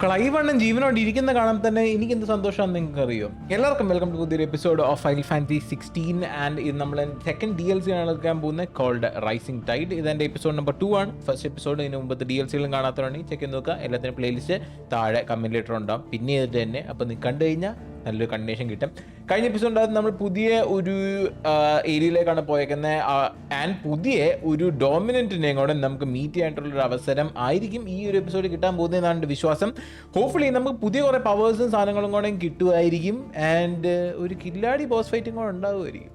Clive അണ്ണൻ ജീവനോട് ഇരിക്കുന്ന കാണാൻ തന്നെ എനിക്ക് എന്ത് സന്തോഷമാണെന്ന് നിങ്ങൾക്ക് അറിയോ. എല്ലാവർക്കും വെൽക്കം ടു പുതിയൊരു episode of final fantasy 16 and ഇത് നമ്മൾ സെക്കൻഡ് DLC ആണ് എടുക്കാൻ പോകുന്നത്, കോൾഡ് റൈസിംഗ് ടൈഡ്. ഇതെൻ്റെ എപ്പിസോഡ് നമ്പർ 2 ആണ്. ഫസ്റ്റ് എപ്പിസോഡ് ഇതിന് മുമ്പത്തെ DLCകളും കാണാത്തതുണ്ടെങ്കിൽ ചെക്ക് ചെയ്ത് നോക്കുക. എല്ലാത്തിനും പ്ലേലിസ്റ്റ് താഴെ കമന്റ് ലെറ്റർ ഉണ്ടാവും, പിന്നെ ചെയ്തിട്ട് തന്നെ. അപ്പോൾ നിങ്ങൾ കണ്ടു കഴിഞ്ഞാൽ നല്ലൊരു കണ്ടിന്യൂഷൻ കിട്ടും. കഴിഞ്ഞ എപ്പിസോഡിനകത്ത് നമ്മൾ പുതിയ ഒരു ഏരിയയിലേക്കാണ് പോയേക്കുന്നത് ആൻഡ് പുതിയ ഒരു ഡോമിനൻറ്റിനെ കൂടെ നമുക്ക് മീറ്റ് ചെയ്യാനായിട്ടുള്ളൊരു അവസരം ആയിരിക്കും ഈ ഒരു എപ്പിസോഡ് കിട്ടാൻ പോകുന്നതെന്നാണ് എൻ്റെ വിശ്വാസം. ഹോപ്പ്ഫുള്ളി നമുക്ക് പുതിയ കുറേ പവേഴ്സും സാധനങ്ങളും കൂടെ കിട്ടുമായിരിക്കും ആൻഡ് ഒരു കില്ലാടി ബോസ് ഫൈറ്റും കൂടെ ഉണ്ടാകുമായിരിക്കും.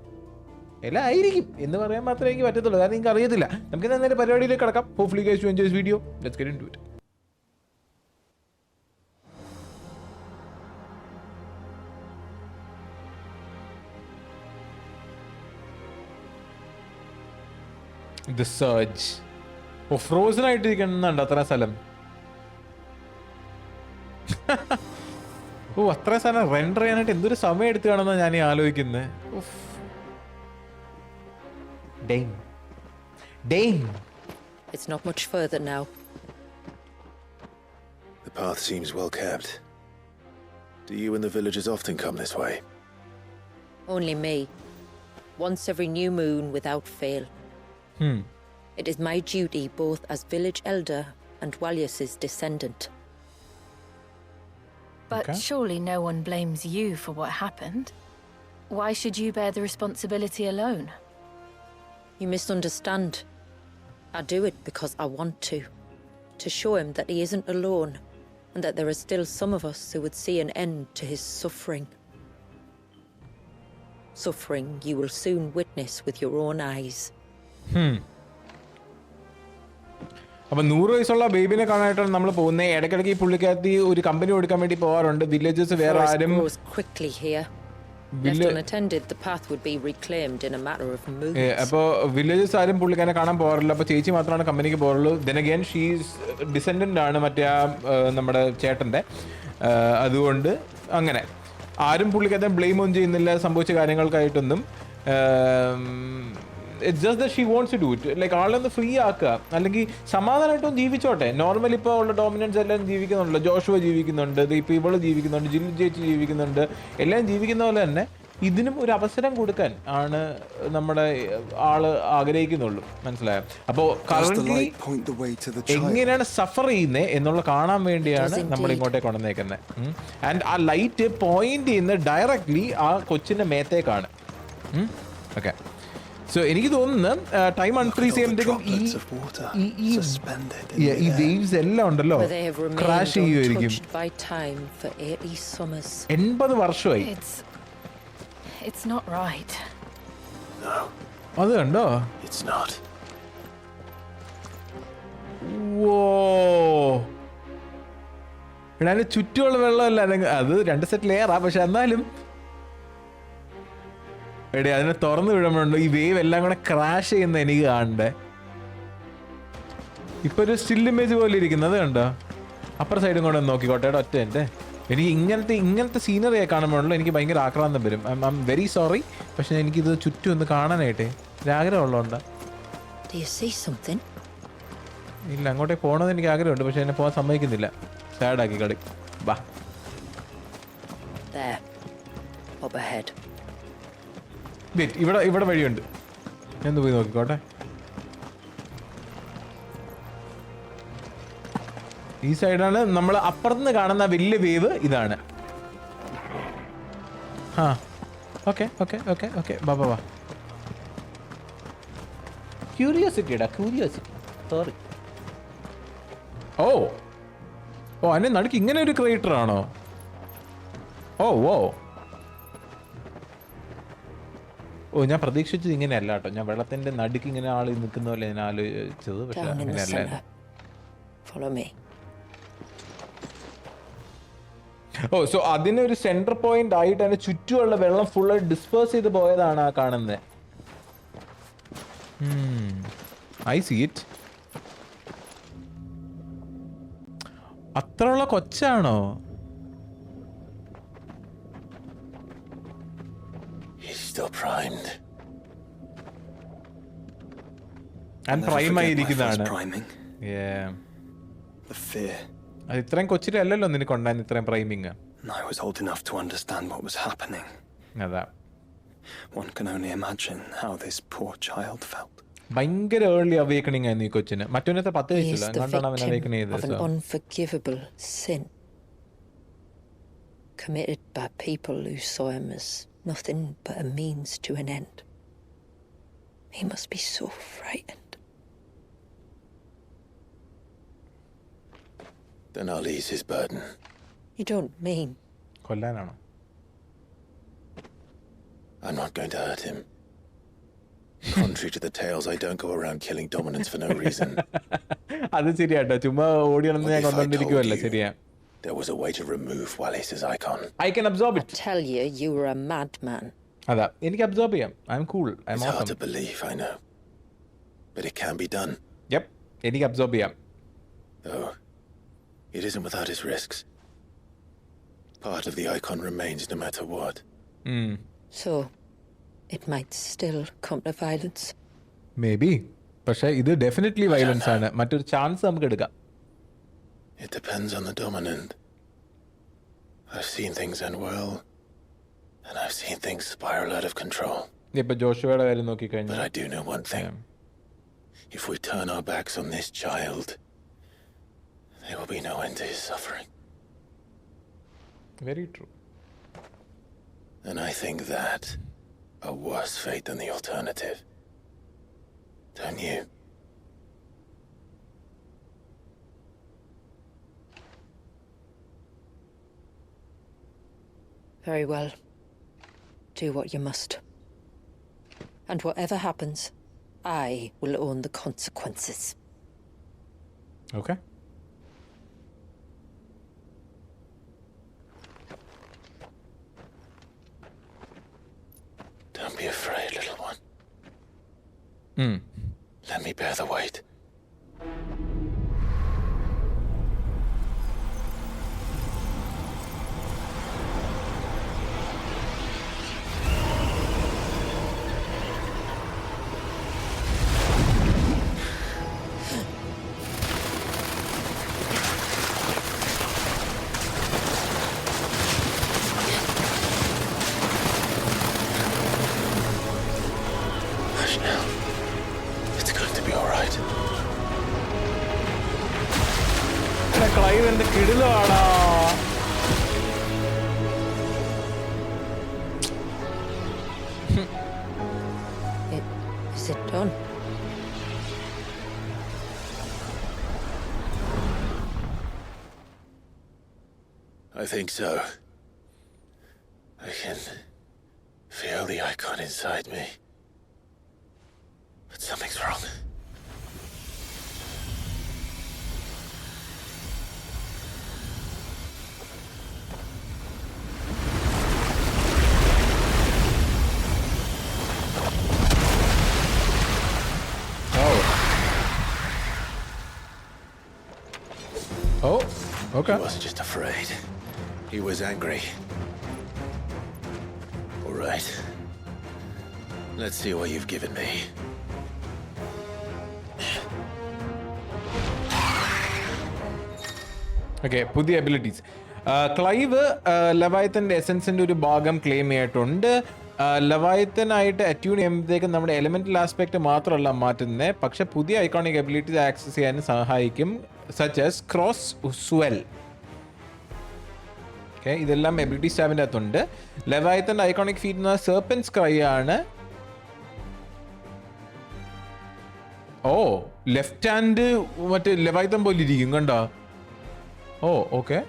എല്ലാം ആയിരിക്കും എന്ന് പറയാൻ മാത്രമേ എനിക്ക് പറ്റത്തുള്ളൂ, കാരണം എനിക്ക് അറിയത്തില്ല. നമുക്ക് നേരെ പരിപാടിയിലേക്ക് കിടക്കാം. Hopefully guys you enjoy this video. Let's get into it. The Surge. ഓ, ഫ്രോസൺ ആയിട്ടിരിക്കുന്നുണ്ട് അത്ര സ്ഥലം. ഓ, അത്ര സ്ഥലം റെൻഡർ ചെയ്യാനായിട്ട് എന്തൊരു സമയം എടുത്തു കാണുമെന്നാണ് ഞാൻ ആലോചിക്കുന്നത്. It's not much further now. The path seems well kept. Do you and the villagers often come this way? Only me. Once every new moon without fail. It is my duty both as village elder and Walius's descendant. But surely no one blames you for what happened. Why should you bear the responsibility alone? You misunderstand. I do it because I want to show him that he isn't alone and that there are still some of us who would see an end to his suffering. Suffering you will soon witness with your own eyes. അപ്പം 100 വയസ്സുള്ള ബേബിനെ കാണാനായിട്ടാണ് നമ്മൾ പോകുന്നത്. ഇടയ്ക്കിടയ്ക്ക് ഈ പുള്ളിക്കകത്ത് ഒരു company കൊടുക്കാൻ വേണ്ടി പോകാറുണ്ട്. വില്ലേജസ് വേറെ ആരും അപ്പോൾ വില്ലേജസ് ആരും പുള്ളിക്കാരെ കാണാൻ പോകാറില്ല. അപ്പോൾ ചേച്ചി മാത്രമാണ് കമ്പനിക്ക് പോകാറുള്ളൂ. ദെൻ അഗൈൻ ഷീസ് ഡിസെൻഡൻ്റ് ആണ് മറ്റേ നമ്മുടെ ചേട്ടൻ്റെ. അതുകൊണ്ട് അങ്ങനെ ആരും പുള്ളിക്കകത്ത് ബ്ലെയിം ഒന്നും ചെയ്യുന്നില്ല സംഭവിച്ച കാര്യങ്ങൾക്കായിട്ടൊന്നും. It's just that she wants to do it. Like ആളൊന്ന് ഫ്രീ ആക്കുക, അല്ലെങ്കിൽ സമാധാനമായിട്ടും ജീവിച്ചോട്ടെ. നോർമലി ഇപ്പോൾ ഉള്ള ഡോമിനൻസ് എല്ലാം ജീവിക്കുന്നുണ്ടല്ലോ. ജോഷുവ ജീവിക്കുന്നുണ്ട്, ഇപ്പോൾ ഇവള് ജീവിക്കുന്നുണ്ട്, ജില്ലു ചേച്ചി ജീവിക്കുന്നുണ്ട്. എല്ലാം ജീവിക്കുന്ന പോലെ തന്നെ ഇതിനും ഒരു അവസരം കൊടുക്കാൻ ആണ് നമ്മുടെ ആള് ആഗ്രഹിക്കുന്നുള്ളൂ. മനസ്സിലായോ? അപ്പോൾ കറന്റ്ലി എങ്ങനെയാണ് സഫർ ചെയ്യുന്നത് എന്നുള്ള കാണാൻ വേണ്ടിയാണ് നമ്മൾ ഇങ്ങോട്ടേക്ക് കൊണ്ടുവന്നേക്കുന്നത്. ആൻഡ് ആ ലൈറ്റ് പോയിന്റ് ചെയ്യുന്നത് ഡയറക്ട്ലി ആ കൊച്ചിൻ്റെ മേത്തേക്കാണ്. ഓക്കെ, സോ എനിക്ക് തോന്നുന്നു ടൈം അൺഫ്രീസ് ചെയ്യുമ്പോഴത്തേക്കും ഈ വേവ്സ് എല്ലാം ഉണ്ടല്ലോ ക്രാഷ് ചെയ്യുമായിരിക്കും. 80 വർഷമായി. അത് കണ്ടോ? എടാ, ചുറ്റുമുള്ള വെള്ളമല്ല, അത് 2 സെറ്റ് ലെയറാ. പക്ഷെ എന്നാലും എടേ അതിനെ തുറന്നു വിടുമ്പോഴുണ്ടോ ഈ വേവ് എല്ലാം കൂടെ ക്രാഷ് ചെയ്യുന്ന എനിക്ക് കാണണ്ടേ. ഇപ്പൊ ഒരു സ്റ്റിൽ ഇമേജ് പോലെ ഇരിക്കുന്നത് കണ്ടോ? അപ്പുറ സൈഡും കൂടെ നോക്കിക്കോട്ടെ ഒറ്റ എൻ്റെ. എനിക്ക് ഇങ്ങനത്തെ സീനറിയെ കാണുമ്പോഴല്ലോ എനിക്ക് ഭയങ്കര ആക്രാന്തം വരും. ഐ എം വെരി സോറി, പക്ഷെ എനിക്കിത് ചുറ്റും ഒന്ന് കാണാനായിട്ടേ ഒരാഗ്രഹമുള്ളതുകൊണ്ട്. ഇല്ല, അങ്ങോട്ടേക്ക് പോകണമെന്ന് എനിക്ക് ആഗ്രഹമുണ്ട്, പക്ഷെ എന്നെ പോകാൻ സമ്മതിക്കുന്നില്ല. സാഡാക്കി കളി. ബാ, ഇവിടെ വഴിയുണ്ട്. ഞാൻ പോയി നോക്കിക്കോട്ടെ. ഈ സൈഡാണ് നമ്മൾ അപ്പുറത്തുനിന്ന് കാണുന്ന വലിയ വേവ്. ഇതാണ്. ആ, ഓക്കെ ഓക്കെ ഓക്കെ ഓക്കെ, ബാ ബാ ബാ. ക്യൂരിയോസിറ്റിടാ, ക്യൂരിയോസിറ്റി. സോറി. ഓ ഓ, അതിൻ്റെ നടുക്ക് ഇങ്ങനെ ഒരു ക്രിയേറ്റർ ആണോ? ഓ ഓ ഓ, ഞാൻ പ്രതീക്ഷിച്ചത് ഇങ്ങനെയല്ല കേട്ടോ. ഞാൻ വെള്ളത്തിന്റെ നടുക്ക് ഇങ്ങനെ ആള് നിൽക്കുന്ന പോലെ ഞാൻ ആലോചിച്ചത്, പക്ഷെ അങ്ങനെയല്ല. ഓ, സോ അതിനൊരു സെന്റർ പോയിന്റ് ആയിട്ട് അതിന്റെ ചുറ്റുമുള്ള വെള്ളം ഫുള്ള് ഡിസ്പേഴ്സ് ചെയ്ത് പോയതാണ് ആ കാണുന്നത്. I see it. അത്രയുള്ള കൊച്ചാണോ? Still primed. And prime ആയിരിക്കുന്നതാണ്. Yeah. The fear. അത് ഇത്രയും കൊച്ചിലെ അല്ലല്ലോ നിനക്ക് ഉണ്ടായിരുന്നു ഇത്രയും priming. I was old enough to understand what was happening. അതാ. One can only imagine how this poor child felt. ഭയങ്കര ഏർലി അവേക്കണിംഗ് ആയിരുന്നു ഈ കൊച്ചിന്. മറ്റൊന്നത്തെ 10 He വയസ്സില്ല is the എന്താണ് അവൻ അവേക്കൺ victim of an ചെയ്തത്. unforgivable sin committed by people who saw him as nothing but a means to an end. He must be so frightened. Then I'll ease his burden. You don't mean? കൊല്ലാനാണോ? I'm not going to hurt him. Contrary to the tales, I don't go around killing dominants for no reason. അത് ശരിയാട്ടോ, ചുമ്മാ ഓടിയാണെന്ന് ഞാൻ കൊണ്ടുവന്നിരിക്കുവല്ല. ശരിയാ. There was a way to remove Walisthea's icon. I can absorb I it. tell you, you were a madman. അതാ, എനിക്ക് absorb ചെയ്യാം. I'm cool. I'm It's hard awesome. to believe, I know. But it can be done. Yep, എനിക്ക് absorb ചെയ്യാം. Though, it isn't without its risks. Part of the icon remains no matter what. So, it might still come to violence. Maybe. പക്ഷേ ഇത് definitely violence ആണ്. മറ്റൊരു chance നമുക്ക് എടുക്കാം. It depends on the dominant. I've seen things end well, and I've seen things spiral out of control. ഇപ്പൊ ജോഷുവയുടെ കാര്യം But നോക്കിക്കഴിഞ്ഞാൽ I do know one thing. If we turn our backs on this child, there will be no end to his suffering. Very true. And I think that a worse fate than the alternative. Don't you? Very well. Do what you must. And whatever happens, I will own the consequences. Okay. Don't be afraid, little one. Let me bear the weight. Hush now. It's going to be all right. Clive എന്റെ കിടിലാടാ. Is it done? I think so. I can feel the icon inside me. But something's wrong. Oh, okay. He wasn't just afraid. He was angry. All right. Let's see what you've given me. Okay, പുതിയ abilities. Clive ലവായത്തിൻ്റെ എസൻസിൻ്റെ ഒരു ഭാഗം claim ചെയ്തിട്ടുണ്ട്. ലവായത്തിനായിട്ട് അറ്റ്യൂൺ ചെയ്യുമ്പോഴത്തേക്കും നമ്മുടെ elemental aspect മാത്രമല്ല മാറ്റുന്നത്, പക്ഷെ പുതിയ ഐക്കോണിക് എബിലിറ്റീസ് ആക്സസ് ചെയ്യാൻ സഹായിക്കും, such as cross swell. Okay, ഇതെല്ലാം എബിലിറ്റി സ്റ്റാബിൻ്റെ അകത്തുണ്ട്. ലവായത്തിൻ്റെ ഐക്കോണിക് ഫീറ്റ് എന്ന സെർപ്പൻസ് ക്രൈ ആണ്. ഓ, ലെഫ്റ്റ് ഹാൻഡ് മറ്റേ ലവായത്തൻ പോലെ ഇരിക്കും കണ്ടോ. ഓ, ഓക്കെ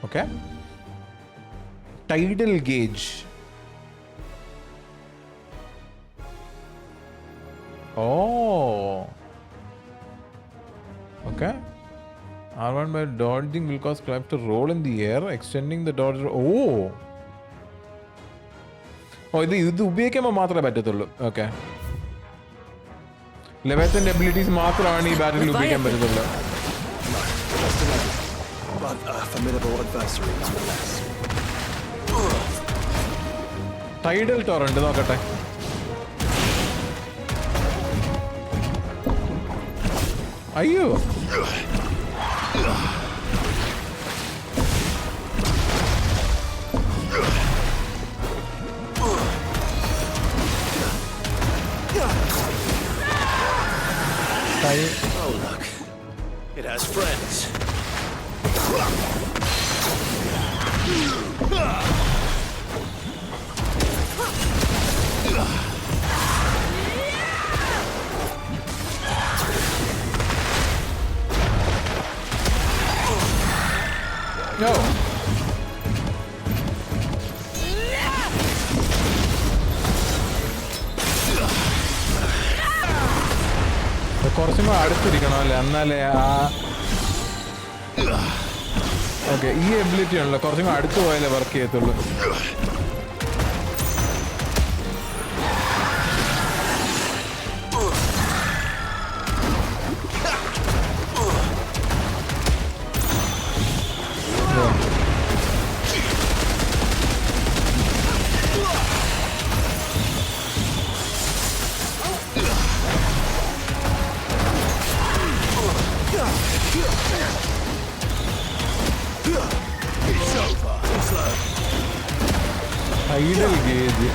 ഓക്കെ. Tidal gauge. ഓ, okay. R1 by dodging will cause Clive to roll in the air, extending the dodge. ഓ, ഇത് ഉപയോഗിക്കുമ്പോൾ മാത്രമേ പറ്റത്തുള്ളൂ. ഓക്കെ, ലെവത്തിന്റെ എബിലിറ്റീസ് മാത്രമാണ് ഈ ബാറ്റിൽ ഉപയോഗിക്കാൻ പറ്റത്തുള്ളൂ. ടൈഡൽ ടോറന്റ് നോക്കട്ടെ. അയ്യോ Oh, look. It has friends. No. കുറച്ചും കൂടെ അടുത്തിരിക്കണം അല്ലേ എന്നാലേ ആ ഓക്കെ ഈ എബിലിറ്റി ഉണ്ടല്ലോ കുറച്ചും കൂടെ അടുത്ത് പോയാലേ വർക്ക് ചെയ്യത്തുള്ളൂ ഐഡൽ ഗേജ്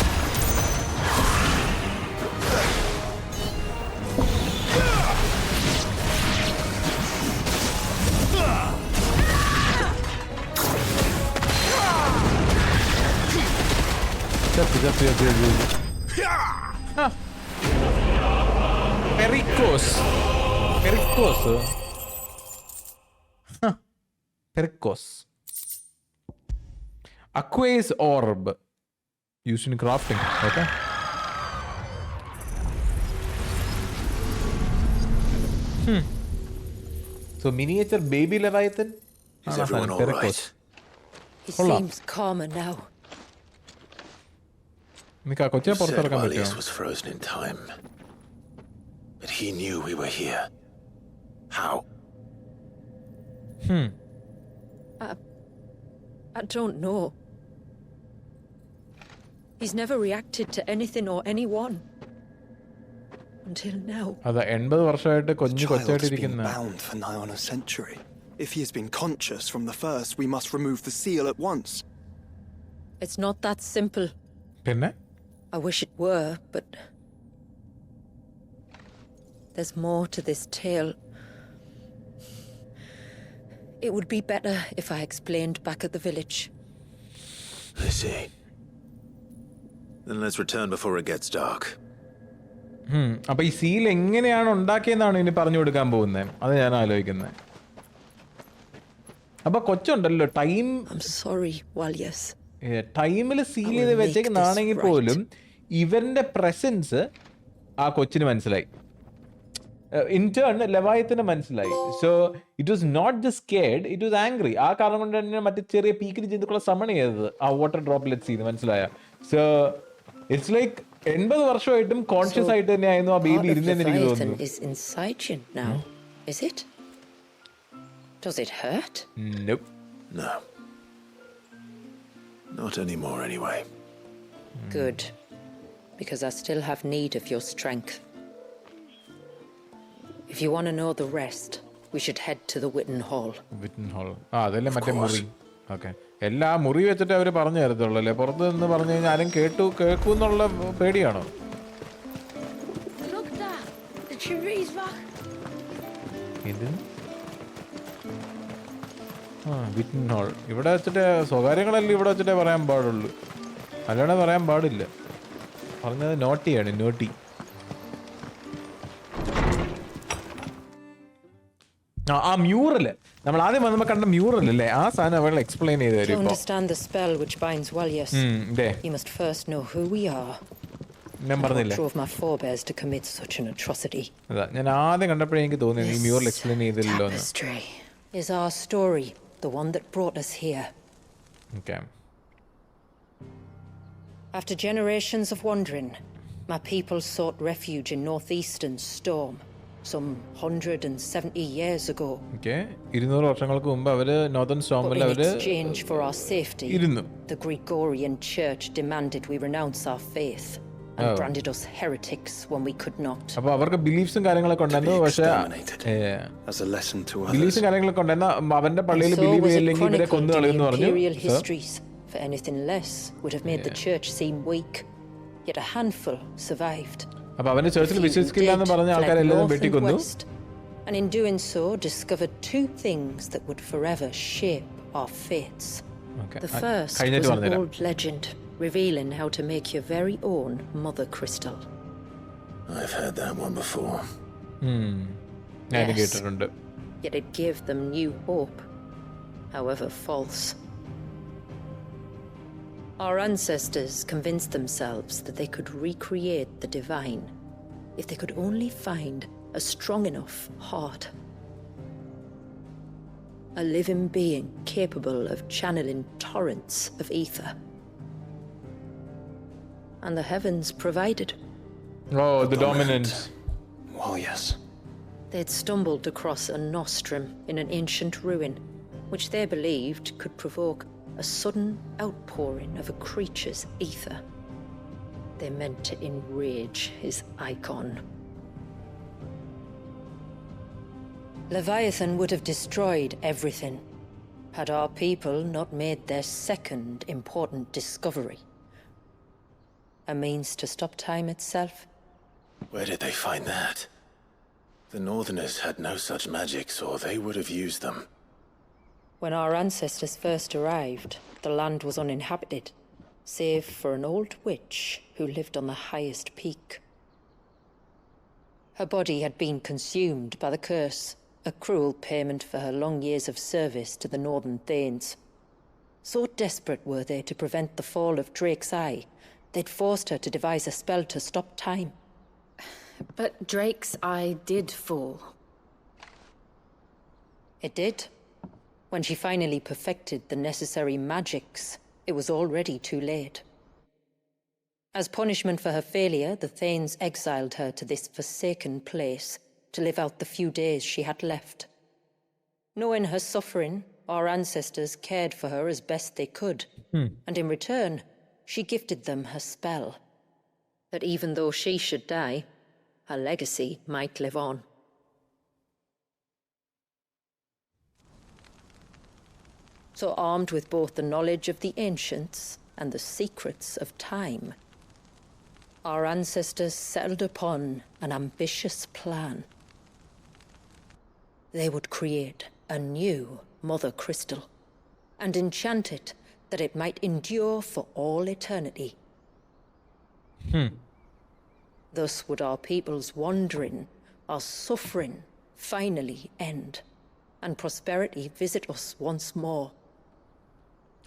Pericos. Aqueous orb used in crafting. Okay. So miniature baby Leviathan. Is everyone all right? He Hold up. seems calmer now. Mika koche You porthu said irakkan Valius pattumo? was frozen in time. But he knew we were here. How? I don't know. He's never reacted to anything or anyone. Until now. അതാ 80 വർഷമായിട്ട് The കൊഞ്ഞു child's been കൊച്ചായിട്ടിരിക്കുന്ന bound for nigh on a century. If he has been conscious from the first, we must remove the seal at once. It's not that simple. പിന്നെ I wish it were, but there's more to this tale. It would be better if I explained back at the village. I see. Then let's return before it gets dark. അപ്പൊ ഈ seal എങ്ങനെയാണ് ഉണ്ടാക്കിയെന്നാണ് ഇനി പറഞ്ഞു കൊടുക്കാൻ പോകുന്നത് അത് ഞാൻ ആലോചിക്കുന്നത് അപ്പൊ കൊച്ചുണ്ടല്ലോ ടൈം I'm sorry, Valius. ടൈമിൽ സീൽ ചെയ്ത് വെച്ചേക്കുന്നതാണെങ്കിൽ പോലും ഇവന്റെ പ്രസൻസ് ആ കൊച്ചിന് മനസ്സിലായി ഇൻ ടേൺ ലെവായത്തിന് മനസ്സിലായി so it was not just scared it was angry ആ കാരണം കൊണ്ട് തന്നെ മറ്റേ ചെറിയ പീക്കിന് ജന്തുക്കളെ സമൺ ചെയ്തത് ആ വാട്ടർ ഡ്രോപ്ലെറ്റ്സ് ചെയ്ത് മനസ്സിലായ സോ ഇറ്റ്സ് ലൈക്ക് 80 വർഷമായിട്ടും കോൺഷ്യസ് ആയിട്ട് തന്നെയായിരുന്നു ആ ബേബി Part of ഇരുന്നെന്ന് എനിക്ക് Leviathan തോന്നുന്നു is inside you now, is it? Does it hurt? Nope. No. Not anymore, anyway. Good. Because I still have need of your strength. If you want to know the rest, we should head to the Witten Hall. Witten hall ആ അതല്ലേ മറ്റേ മുറി okay എല്ലാ മുറി വെച്ചിട്ട് അവർ പറഞ്ഞു തരത്തുള്ളൂ അല്ലേ പുറത്ത് നിന്ന് പറഞ്ഞു കഴിഞ്ഞാൽ ആരും കേൾക്കൂന്നുള്ള പേടിയാണോ Look there, the tree's back. എന്തിന് ആ വിറ്റൻ ഹോൾ ഇവിടെ വെച്ചിട്ട് സ്വകാര്യങ്ങളല്ലേ ഇവിടെ വെച്ചിട്ടേ പറയാൻ പാടുള്ളൂ അല്ലാതെ പറയാൻ പാടില്ല പറഞ്ഞത് നോട്ടിയാണ് നോട്ടി ആ മ്യൂറല് നമ്മൾ ആദ്യം വന്നപ്പോൾ കണ്ട മ്യൂറൽ അല്ലേ ആ സാധനം അവൾ എക്സ്പ്ലെയിൻ ചെയ്ത് To തരും ഇപ്പോൾ understand the spell which binds Valius, ഇതേ you must first know who we are. ഞാൻ What പറഞ്ഞില്ലേ drove my forebears to commit such an atrocity. അതാ ഞാൻ ആദ്യം കണ്ടപ്പോഴേ എനിക്ക് തോന്നി ഈ മ്യൂറൽ എക്സ്പ്ലെയിൻ ചെയ്തില്ലല്ലോ എന്ന് Tapestry is our story, the one that brought us here. Okay After generations of wandering, my people sought refuge in northeastern Storm, some 170 years ago. Okay 200 വർഷങ്ങൾക്ക് മുമ്പ് അവര് നോർത്തേൺ But സ്റ്റോമിൽ in അവര് exchange for our safety, ഇരുന്നു the Gregorian Church demanded we renounce our faith. and branded us heretics when we could not. അപ്പോൾ അവർക്ക് ബിലീഫ്സും കാര്യങ്ങളൊക്കെ ഉണ്ടായിരുന്നു, പക്ഷേ as a lesson to others. ബിലീഫ്സും കാര്യങ്ങളൊക്കെ ഉണ്ടായിരുന്നു. അവന്റെ പള്ളിയിൽ So ബിലീവ് was it ചെയ്യില്ലെങ്കിൽ ഇവരെ കൊന്നു chronicled in കളയുമെന്ന് the പറഞ്ഞു. imperial histories, for anything less would have made the church seem weak. Yet a handful survived. അപ്പോൾ അവന്റെ ചർച്ചിൽ A few വിശ്വസിക്കില്ല എന്ന് did, പറഞ്ഞ fled ആൾക്കാരെല്ലാം north and വെട്ടിക്കൊന്നു. west, and in doing so discovered two things that would forever shape our fates. The first was an old legend revealing how to make your very own mother crystal. I've heard that one before. ഞാൻ കേട്ടിട്ടുണ്ട്. Yet it gave them new hope, however false. Our ancestors convinced themselves that they could recreate the divine if they could only find a strong enough heart. A living being capable of channeling torrents of ether. And the heavens provided. Oh, the dominance. Oh, yes. They'd stumbled across a nostrum in an ancient ruin, which they believed could provoke a sudden outpouring of a creature's ether. They meant to enrage his Eikon. Leviathan would have destroyed everything had our people not made their second important discovery. A means to stop time itself. Where did they find that? The Northerners had no such magics, or they would have used them. When our ancestors first arrived, the land was uninhabited, save for an old witch who lived on the highest peak. Her body had been consumed by the curse, a cruel payment for her long years of service to the Northern Thanes. So desperate were they to prevent the fall of Drake's Eye, they'd forced her to devise a spell to stop time. But Drake's Eye did fall. It did. When she finally perfected the necessary magics, it was already too late. As punishment for her failure, the Thanes exiled her to this forsaken place to live out the few days she had left. Knowing her suffering, our ancestors cared for her as best they could, and in return, she gifted them her spell, that even though she should die, her legacy might live on. So armed with both the knowledge of the ancients and the secrets of time, our ancestors settled upon an ambitious plan. They would create a new mother crystal and enchant it that it might endure for all eternity. Thus would our people's wandering, our suffering finally end, and prosperity visit us once more.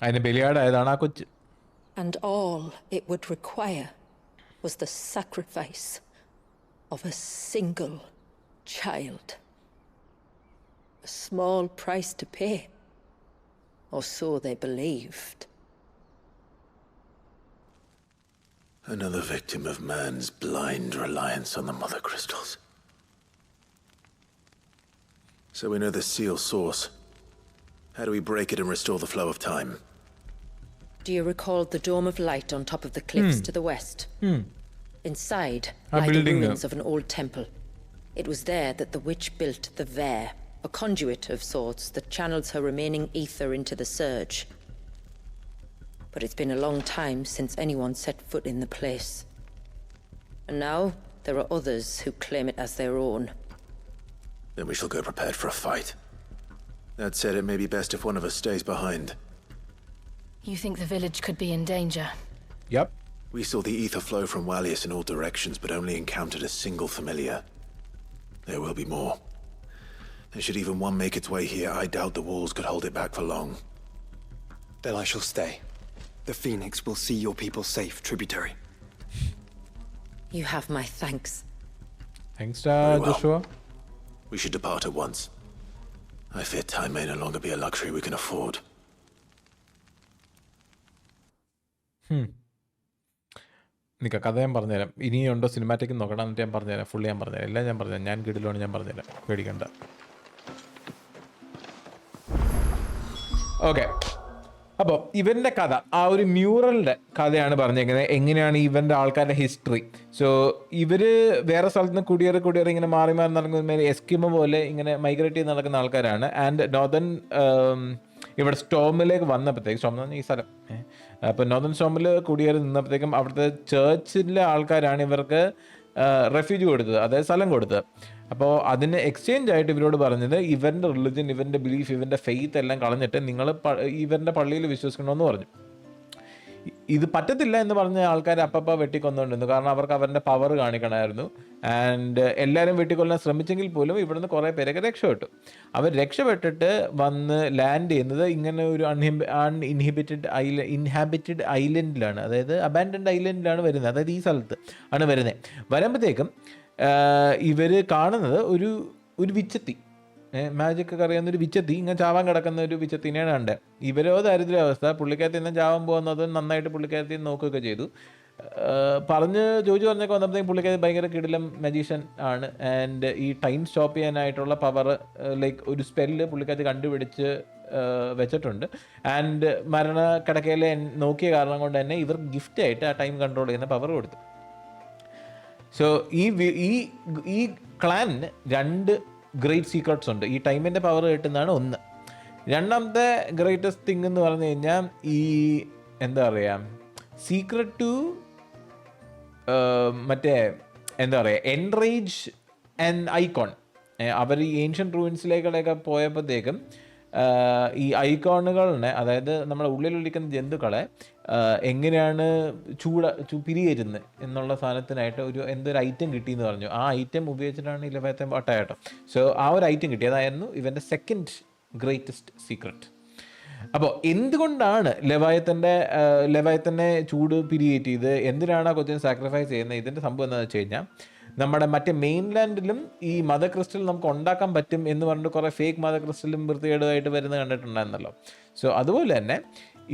അതിന് ബലിയാടായതാണ് ആ കൊച്ച്. And all it would require was the sacrifice of a single child. A small price to pay, or so they believed. Another victim of man's blind reliance on the mother crystals. So we know the seal source. How do we break it and restore the flow of time? Do you recall the dome of light on top of the cliffs to the west? Inside lie the building ruins of an old temple. It was there that the witch built the Vare, a conduit of sorts that channels her remaining ether into the surge. But it's been a long time since anyone set foot in the place. And now there are others who claim it as their own. Then we shall go prepared for a fight. That said, it may be best if one of us stays behind. You think the village could be in danger? Yep. We saw the ether flow from Walius in all directions, but only encountered a single familiar. There will be more. And should even one make its way here, I doubt the walls could hold it back for long. Then I shall stay. The Phoenix will see your people safe, tributary. You have my thanks. Thanks, Very well. Joshua. We should depart at once. I fear time may no longer be a luxury we can afford. നിൽക്ക കഥ ഞാൻ പറഞ്ഞുതരാം. ഇനിയുണ്ടോ cinematic നോക്കണം, എന്നിട്ട് ഞാൻ പറഞ്ഞുതരാം. Fully ഞാൻ പറഞ്ഞുതരാം. എല്ലാം ഞാൻ പറഞ്ഞുതരാം. ഞാൻ കിടിലാണ്, ഞാൻ പറഞ്ഞുതരാം. പേടിക്കണ്ട. ഓക്കെ, അപ്പോൾ ഇവൻ്റെ കഥ ആ ഒരു മ്യൂറലിൻ്റെ കഥയാണ് പറഞ്ഞേക്കുന്നത്, എങ്ങനെയാണ് ഇവൻ്റെ ആൾക്കാരുടെ ഹിസ്റ്ററി. സോ ഇവർ വേറെ സ്ഥലത്ത് നിന്ന് കുടിയേറി ഇങ്ങനെ മാറി നടക്കുന്ന എസ്കിമോ പോലെ ഇങ്ങനെ മൈഗ്രേറ്റ് ചെയ്ത് നടക്കുന്ന ആൾക്കാരാണ്. ആൻഡ് നോർത്തേൺ ഇവിടെ സ്റ്റോമിലേക്ക് വന്നപ്പോഴത്തേക്ക്, സ്റ്റോം എന്ന് പറഞ്ഞാൽ ഈ സ്ഥലം, അപ്പോൾ നോർത്തേൺ സ്റ്റോമിൽ കുടിയേറി നിന്നപ്പോഴത്തേക്കും അവിടുത്തെ ചേർച്ചിലെ ആൾക്കാരാണ് ഇവർക്ക് റെഫ്യൂജ് കൊടുത്തത്, അതായത് സ്ഥലം കൊടുത്തത്. അപ്പോൾ അതിന് എക്സ്ചേഞ്ച് ആയിട്ട് ഇവരോട് പറഞ്ഞത് ഇവൻ്റെ റിലിജൻ, ഇവൻ്റെ ബിലീഫ്, ഇവൻ്റെ ഫെയ്ത്ത് എല്ലാം കളഞ്ഞിട്ട് നിങ്ങൾ ഇവൻ്റെ പള്ളിയിൽ വിശ്വസിക്കണമെന്ന് പറഞ്ഞു. ഇത് പറ്റത്തില്ല എന്ന് പറഞ്ഞ ആൾക്കാർ അപ്പപ്പോൾ വെട്ടിക്കൊന്നുകൊണ്ടിരുന്നു, കാരണം അവർക്ക് അവരുടെ പവർ കാണിക്കണമായിരുന്നു. ആൻഡ് എല്ലാവരും വെട്ടിക്കൊല്ലാൻ ശ്രമിച്ചെങ്കിൽ പോലും ഇവിടുന്ന് കുറേ പേരൊക്കെ രക്ഷപ്പെട്ടു. അവർ രക്ഷപ്പെട്ടിട്ട് വന്ന് ലാൻഡ് ചെയ്യുന്നത് ഇങ്ങനെ ഒരു ഇൻഹാബിറ്റഡ് ഐലൻഡിലാണ്, അതായത് അബാൻഡൻഡ് ഐലൻഡിലാണ് വരുന്നത്, അതായത് ഈ സ്ഥലത്ത് ആണ് വരുന്നത്. വരുമ്പോഴത്തേക്കും ഇവർ കാണുന്നത് ഒരു വിച്ചത്തി, മാജിക് ഒക്കെ അറിയാവുന്ന ഒരു വിച്ചത്തി, ഇങ്ങനെ ചാവാൻ കിടക്കുന്ന ഒരു വിച്ചത്തിനെയാണ് കണ്ടത്. ഇവരോ ദാരിദ്ര്യാവസ്ഥ, പുള്ളിക്കാരത്തി നിന്ന് ചാവാൻ പോകുന്നത് നന്നായിട്ട് പുള്ളിക്കാരത്തി നോക്കുകയൊക്കെ ചെയ്തു. ചോദിച്ചൊക്കെ വന്നപ്പോഴത്തേക്കും പുള്ളിക്കാരത്തി ഭയങ്കര കിടിലം മജീഷ്യൻ ആണ്. ആൻഡ് ഈ ടൈം സ്റ്റോപ്പ് ചെയ്യാനായിട്ടുള്ള പവർ, ലൈക്ക് ഒരു സ്പെല്ല് പുള്ളിക്കാരത്തി കണ്ടുപിടിച്ച് വെച്ചിട്ടുണ്ട്. ആൻഡ് മരണക്കിടക്കയിൽ നോക്കിയ കാരണം കൊണ്ട് തന്നെ ഇവർ ഗിഫ്റ്റ് ആയിട്ട് ആ ടൈം കൺട്രോൾ ചെയ്യുന്ന പവർ കൊടുത്തു. സോ ഈ ക്ലാനിന് 2 ഗ്രേറ്റ് സീക്രട്സ് ഉണ്ട്. ഈ ടൈമിൻ്റെ പവർ കിട്ടുന്നതാണ് ഒന്ന്. രണ്ടാമത്തെ ഗ്രേറ്റസ്റ്റ് തിങ് എന്ന് പറഞ്ഞു കഴിഞ്ഞാൽ ഈ എന്താ പറയുക, സീക്രട്ട് ടു മറ്റേ എന്താ പറയുക, എൻറേജ് ആൻഡ് ഐക്കോൺ. അവർ ഈ ഏൻഷ്യൻ റൂയിൻസിലേക്കൊക്കെ പോയപ്പോഴത്തേക്കും ഈ ഐക്കോണുകളിനെ, അതായത് നമ്മുടെ ഉള്ളിലൊലിക്കുന്ന ജന്തുക്കളെ എങ്ങനെയാണ് പിരിയരുന്നത് എന്നുള്ള സാധനത്തിനായിട്ട് എന്തൊരു ഐറ്റം കിട്ടിയെന്ന് പറഞ്ഞു. ആ ഐറ്റം ഉപയോഗിച്ചിട്ടാണ് ഈ ലെവയത്തൻ വട്ടയാട്ടം. സോ ആ ഒരു ഐറ്റം കിട്ടി, അതായിരുന്നു ഇവൻ്റെ സെക്കൻഡ് ഗ്രേറ്റസ്റ്റ് സീക്രട്ട്. അപ്പോൾ എന്തുകൊണ്ടാണ് ലെവയത്തനെ ചൂട് പിരിയേറ്റ് ചെയ്ത് എന്തിനാണ് ആ കൊച്ചിനെ സാക്രിഫൈസ് ചെയ്യുന്നത്? ഇതിൻ്റെ സംഭവം എന്താണെന്ന് വെച്ച് കഴിഞ്ഞാൽ, നമ്മുടെ മറ്റേ മെയിൻലാൻഡിലും ഈ മദർ ക്രിസ്റ്റൽ നമുക്ക് ഉണ്ടാക്കാൻ പറ്റും എന്ന് പറഞ്ഞിട്ട് കുറേ ഫേക്ക് മദർ ക്രിസ്റ്റലും വൃത്തികേടുമായിട്ട് വരുന്നത് കണ്ടിട്ടുണ്ടായിരുന്നല്ലോ. സോ അതുപോലെ തന്നെ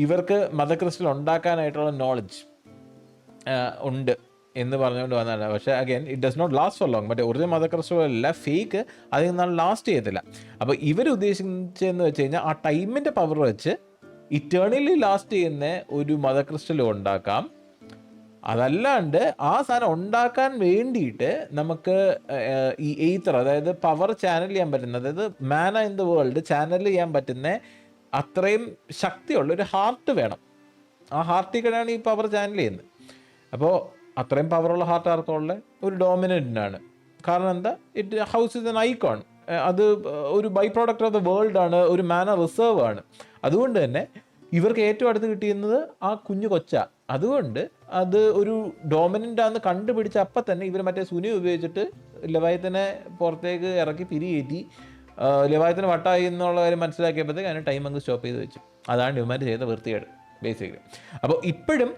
ഇവർക്ക് മദർ ക്രിസ്റ്റൽ ഉണ്ടാക്കാനായിട്ടുള്ള നോളജ് ഉണ്ട് എന്ന് പറഞ്ഞുകൊണ്ട് വന്നതാണ്. പക്ഷേ again it does not last for long. മറ്റേ ഒറിജിനൽ മദർ ക്രിസ്റ്റൽ അല്ല, ഫേക്ക് അതിൽ നിന്നാണ് ലാസ്റ്റ് ചെയ്യത്തില്ല. അപ്പോൾ ഇവരുദ്ദേശിച്ചതെന്ന് വെച്ച് കഴിഞ്ഞാൽ ആ ടൈമിൻ്റെ പവർ വെച്ച് ഇറ്റേണലി ലാസ്റ്റ് ചെയ്യുന്ന ഒരു മദർ ക്രിസ്റ്റൽ ഉണ്ടാക്കാം. അതല്ലാണ്ട് ആ സാധനം ഉണ്ടാക്കാൻ വേണ്ടിയിട്ട് നമുക്ക് ഈ എയ്ത്തർ, അതായത് പവർ ചാനൽ ചെയ്യാൻ പറ്റുന്ന, അതായത് മാന ഇൻ ദ വേൾഡ് ചാനൽ ചെയ്യാൻ പറ്റുന്ന അത്രയും ശക്തിയുള്ള ഒരു ഹാർട്ട് വേണം. ആ ഹാർട്ടിൽ കൂടെയാണ് ഈ പവർ ചാനൽ ചെയ്യുന്നത്. അപ്പോൾ അത്രയും പവറുള്ള ഹാർട്ട് ആർക്കുള്ള ഒരു ഡോമിനൻ്റാണ്. കാരണം എന്താ, it house is an icon. അത് ഒരു by product of the world ആണ്, ഒരു മാന റിസർവ് ആണ്. അതുകൊണ്ട് തന്നെ ഇവർക്ക് ഏറ്റവും അടുത്ത് കിട്ടിയിരുന്നത് ആ കുഞ്ഞു കൊച്ച. അതുകൊണ്ട് അത് ഒരു ഡോമിനൻ്റ് ആണെന്ന് കണ്ടുപിടിച്ച അപ്പം തന്നെ ഇവർ മറ്റേ സുനി ഉപയോഗിച്ചിട്ട് ലെവയത്തിനെ പുറത്തേക്ക് ഇറക്കി പിരിയേറ്റി ലെവയത്തിന് വട്ടായി എന്നുള്ള കാര്യം മനസ്സിലാക്കിയപ്പോഴത്തേക്ക് അതിന് ടൈം അങ്ങ് സ്റ്റോപ്പ് ചെയ്ത് വെച്ചു. അതാണ് ഇവന്മാർ ചെയ്ത വൃത്തികേട് ബേസിക്കലി. അപ്പോൾ ഇപ്പോഴും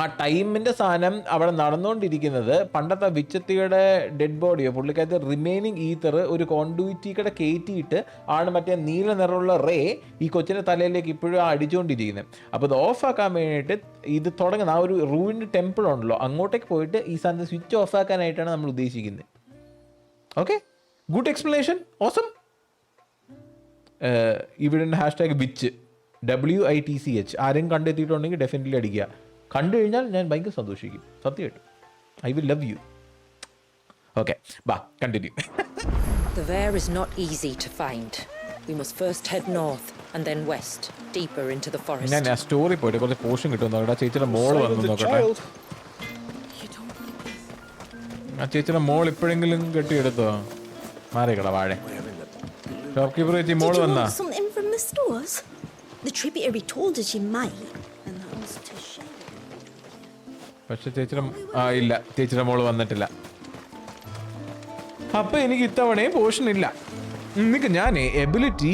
ആ ടൈമിൻ്റെ സാധനം അവിടെ നടന്നുകൊണ്ടിരിക്കുന്നത്, പണ്ടത്തെ വിച്ചത്തിയുടെ ഡെഡ് ബോഡിയോ പുള്ളിക്കകത്ത് റിമൈനിങ് ഈത്തർ ഒരു കോണ്ടുവിറ്റിയുടെ കയറ്റിയിട്ട് ആണ് മറ്റേ നീല നിറമുള്ള റേ ഈ കൊച്ചിൻ്റെ തലയിലേക്ക് ഇപ്പോഴും അടിച്ചുകൊണ്ടിരിക്കുന്നത്. അപ്പോൾ ഇത് ഓഫാക്കാൻ വേണ്ടിയിട്ട് ഇത് തുടങ്ങുന്ന ആ ഒരു റൂയിൻഡ് ടെമ്പിൾ ഉണ്ടല്ലോ, അങ്ങോട്ടേക്ക് പോയിട്ട് ഈ സാധനം സ്വിച്ച് ഓഫാക്കാനായിട്ടാണ് നമ്മൾ ഉദ്ദേശിക്കുന്നത്. Okay, good explanation, awesome. ഇവിടെ ഹാഷ്ടാഗ് വിച്ച് WITCH ആരെയും കണ്ടെത്തിയിട്ടുണ്ടെങ്കിൽ ഡെഫിനറ്റ്ലി അടിക്കുക. കണ്ടു കഴിഞ്ഞാൽ ഞാൻ ഭയങ്കര സന്തോഷിക്കും, സത്യമായിട്ടും. I will love you. Okay, ബാ continue. The Vair is not easy to find. We must first head north and then west, deeper into the forest. ഞാൻ ആ സ്റ്റോറി പോയിട്ട് കുറച്ച് പോർഷൻ കിട്ടും നോക്കട്ടെ. ചേച്ചിയുടെ മോൾ വന്നു നോക്കട്ടെ. ആ ചേച്ചിയുടെ മോൾ ഇപ്പോഴെങ്കിലും കെട്ടിയെടുത്തോ? മാറിക്കട വാഴ. ഷോപ്പ് കീപ്പർ ചേച്ചി മോൾ വന്നാ? Something from the stores? The tributary told us you might. And that was to share. പക്ഷെ ചേച്ചിയുടെ ഇല്ല, ചേച്ചിയുടെ മോള് വന്നിട്ടില്ല. അപ്പം എനിക്ക് ഇത്തവണയും പോർഷൻ ഇല്ല. നിനക്ക് ഞാൻ എബിലിറ്റി,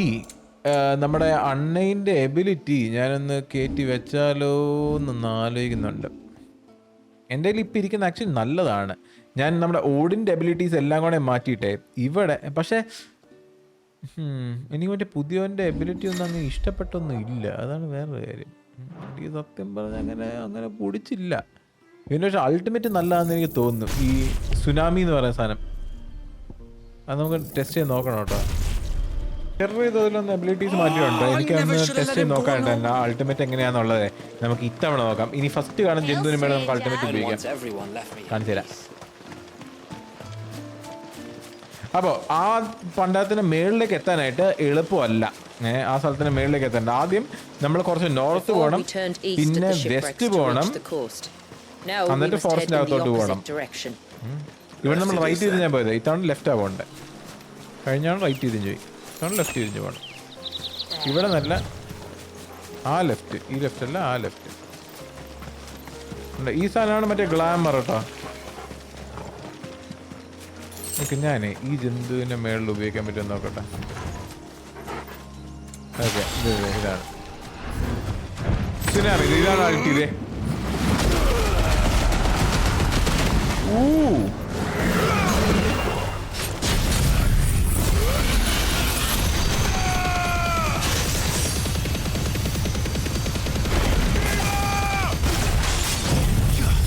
നമ്മുടെ അണ്ണയിൻ്റെ എബിലിറ്റി ഞാനൊന്ന് കയറ്റി വെച്ചാലോ എന്നൊന്ന് ആലോചിക്കുന്നുണ്ട്. എൻ്റെ കയ്യിൽ ഇപ്പം ഇരിക്കുന്ന ആക്ച്വലി നല്ലതാണ്. ഞാൻ നമ്മുടെ ഓടിൻ്റെ എബിലിറ്റീസ് എല്ലാം കൂടെ മാറ്റിയിട്ടേ ഇവിടെ. പക്ഷേ എനിക്ക് മറ്റേ പുതിയവൻ്റെ എബിലിറ്റി ഒന്നും അങ്ങനെ ഇഷ്ടപ്പെട്ടൊന്നും ഇല്ല. അതാണ് വേറൊരു കാര്യം. എനിക്ക് സത്യം പറഞ്ഞാൽ അങ്ങനെ പൊടിച്ചില്ല. പിന്നെ പക്ഷേ അൾട്ടിമേറ്റ് നല്ലതാണെന്ന് എനിക്ക് തോന്നുന്നു. ഈ സുനാമി എന്ന് പറയുന്ന സാധനം അത് നമുക്ക് ടെസ്റ്റ് ചെയ്ത് നോക്കണം കേട്ടോ. ചെറിയ തോതിലൊന്ന് എബിലിറ്റീസ് മാറ്റിയിട്ടുണ്ട്. എനിക്കൊന്ന് ടെസ്റ്റ് ചെയ്ത് നോക്കാനുണ്ട് അൾട്ടിമേറ്റ് എങ്ങനെയാണെന്നുള്ളത്. നമുക്ക് ഇത്തവണ നോക്കാം. ഇനി ഫസ്റ്റ് കാണും ജന്തുവിന് മേലെ നമുക്ക് അൾട്ടിമേറ്റ് ഉപയോഗിക്കാം. കാണിച്ചു തരാം. അപ്പോൾ ആ പണ്ടത്തിന് മേളിലേക്ക് എത്താനായിട്ട് എളുപ്പമല്ല. ആ സ്ഥലത്തിന് മേളിലേക്ക് എത്തണ്ട. ആദ്യം നമ്മൾ കുറച്ച് നോർത്ത് പോകണം, പിന്നെ വെസ്റ്റ് പോകണം, എന്നിട്ട് ഫോറസ്റ്റിൻ്റെ അകത്തോട്ട് പോകണം. ഇവിടെ നമ്മൾ റൈറ്റ് ചെയ്ത് ഞാൻ പോയത്. ഇത്തവണ ലെഫ്റ്റാണ് പോകേണ്ടത്. കഴിഞ്ഞാണ് റൈറ്റ് ചെയ്തും പോയി. ഇത്തവണ ലെഫ്റ്റ് ചെയ്തും പോകണം. ഇവിടെ നല്ല ആ ലെഫ്റ്റ്, ഈ ലെഫ്റ്റ് അല്ല ആ ലെഫ്റ്റ്. ഈ സാധനമാണ് മറ്റേ ഗ്ലാമർ കേട്ടോ. ഓക്കെ, ഞാനേ ഈ ജന്തുവിൻ്റെ മേളിൽ ഉപയോഗിക്കാൻ പറ്റുമെന്ന് നോക്കട്ടെ. ഓക്കെ, ഇതാണ് ഇതാണ് അൾട്ടിയിലെ.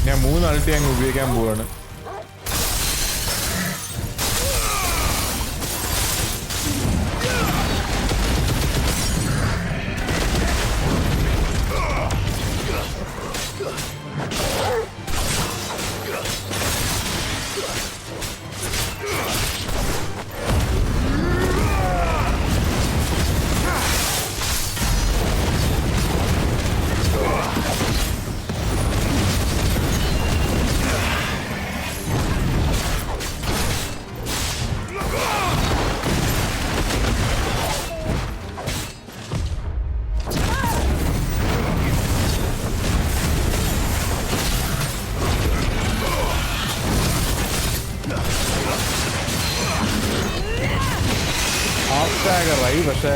ഞാൻ 3 അൾട്ടി അങ്ങ് ഉപയോഗിക്കാൻ പോവാണ്. പക്ഷേ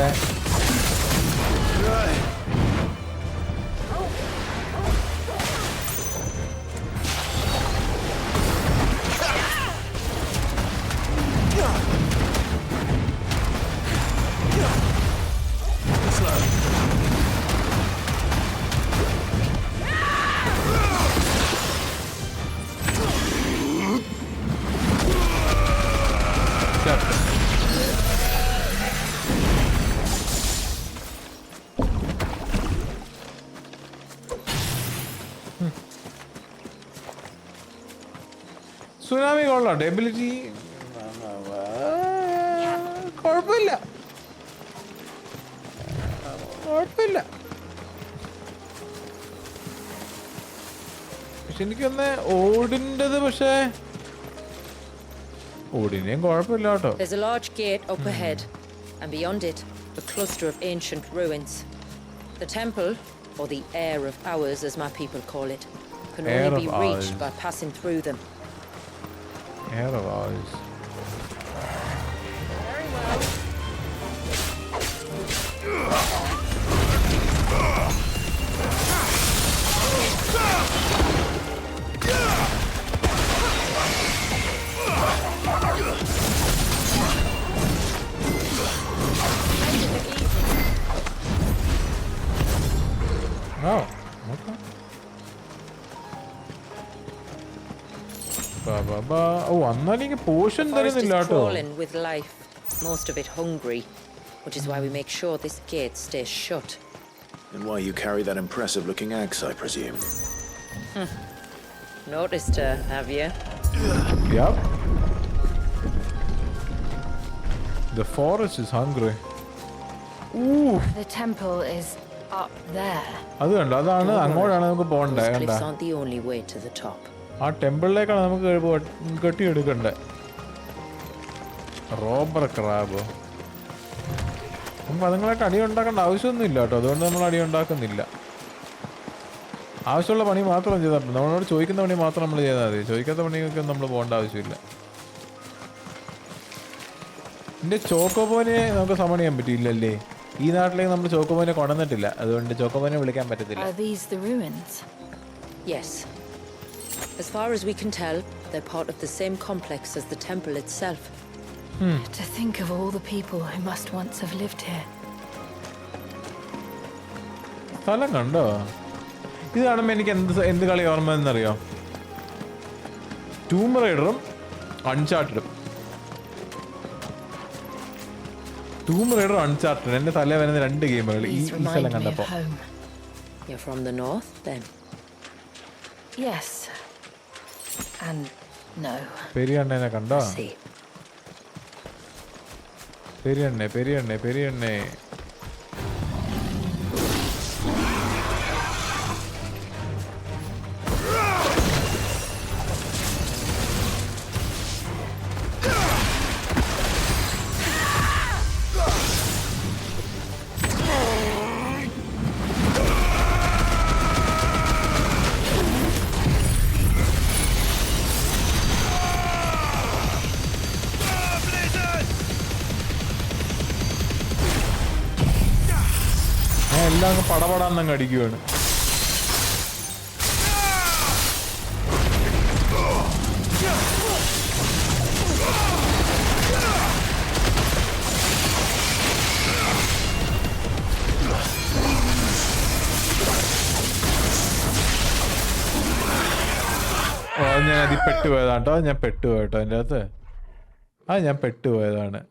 സുനാമി കൊള്ളാം. എബിലിറ്റി കുഴപ്പമില്ല. പക്ഷെ എനിക്കൊന്ന് ഓടിൻ്റെത്, പക്ഷേ ഓടിൻ്റെയും കുഴപ്പമില്ല കേട്ടോ. There's a large gate up ahead, and beyond it, a cluster of ancient ruins. The temple, or the Heir of Hours as my people call it, can only be reached by passing through them. Heir of Hours. Very well. Oh, okay. Oh, എന്നാലും എനിക്ക് portion തരുന്നില്ല കേട്ടോ. With life, most of it hungry, which is why we make sure this gate stays shut. And why you carry that impressive-looking axe, I presume. Noticed her, have you? Yep. The forest is hungry. Ooh. The temple is up there. അത് കണ്ടോ, അതാണ് അങ്ങോട്ടാണ് നമുക്ക് പോകണ്ടേ. Those cliffs aren't the only way to the top. ആ ടെമ്പിളിലേക്കാണ് നമുക്ക് കെട്ടിയെടുക്കണ്ടേ. Robber crab. നമുക്ക് അതുങ്ങളായിട്ട് അടി ഉണ്ടാക്കേണ്ട ആവശ്യമൊന്നുമില്ല കേട്ടോ. അതുകൊണ്ട് നമ്മൾ അടി ഉണ്ടാക്കുന്നില്ല. ആവശ്യമുള്ള പണി മാത്രം ചെയ്താൽ മതി. നമ്മളോട് ചോദിക്കുന്ന പണി മാത്രം നമ്മൾ ചെയ്താൽ മതി. ചോദിക്കാത്ത പണിയൊക്കെ നമ്മൾ പോകേണ്ട ആവശ്യമില്ല. എൻ്റെ ചോക്കോബോനെ നമുക്ക് സമൺ ചെയ്യാൻ പറ്റില്ലല്ലേ. ഈ നാട്ടിലേക്ക് നമ്മൾ ചോക്കോബോനെ കൊണ്ടുവന്നിട്ടില്ല. അതുകൊണ്ട് ചോക്കോബോനെ വിളിക്കാൻ പറ്റത്തില്ല. Are these the ruins? Yes. As far as we can tell, they're part of the same complex as the temple itself. To think of all the people who must once have lived here. സ്ഥലം കണ്ടോ? ഇത് കാണുമ്പോൾ എനിക്ക് എന്ത് കളി ഓർമ്മ എന്നറിയോ? ടൂം റൈഡറും അൺചാർട്ടഡും. Tomb Raider Uncharted. എൻ്റെ തല വരുന്ന 2 ഗെയിമുകൾ ഈ These സ്ഥലം remind me of കണ്ടപ്പോൾ. home. You're from the north, then? Yes. And no. പെരിയണ്ണനെ കണ്ടോ? See. പെരിയണ്ണേ. എല്ലാം അങ്ങ് പടപടാന്നങ്ങ് അടിക്കുകയാണ്. ഞാൻ അതിൽ പെട്ടുപോയതാട്ടോ. ഞാൻ പെട്ടുപോയിട്ടോ അതിൻ്റെ അകത്ത്. ഞാൻ പെട്ടുപോയതാണ്.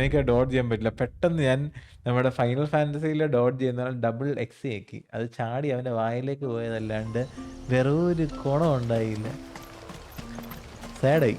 എനിക്ക് ഡോട്ട് ചെയ്യാൻ പറ്റില്ല. പെട്ടെന്ന് ഞാൻ നമ്മുടെ ഫൈനൽ ഫാൻറ്റസിയിലെ ഡോട്ട് ചെയ്യുന്ന ഡബിൾ എക്സ് ആക്കി. അത് ചാടി അവൻ്റെ വായിലേക്ക് പോയതല്ലാണ്ട് വേറെ ഒരു ഗുണം ഉണ്ടായില്ല. സാഡായി.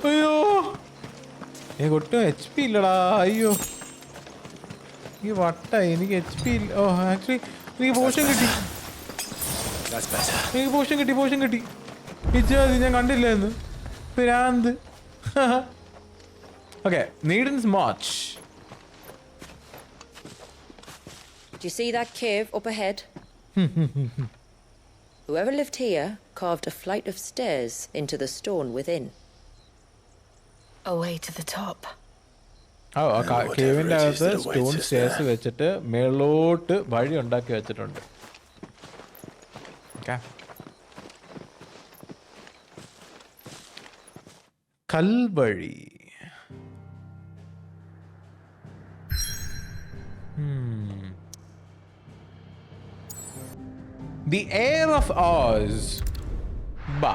അയ്യോ, എനിക്ക് ഒട്ടും HP ഇല്ലടാ. അയ്യോ, ഈ വട്ട. എനിക്ക് HP ഇല്ല. ഓ, ആക്ച്വലി എനിക്ക് പോഷൻ കിട്ടി. ഞാൻ കണ്ടില്ലായിരുന്നു. ഭ്രാന്ത്. Okay, Needens March. Do you see that cave up ahead? Whoever lived here carved a flight of stairs into the stone within. Away to the top. കേവിൻ്റെ അകത്ത് സ്റ്റോൺ സ്റ്റേഴ്സ് വെച്ചിട്ട് മേളോട്ട് വഴി ഉണ്ടാക്കി വെച്ചിട്ടുണ്ട്. കൽവഴി. The Heir of Oz. Ba.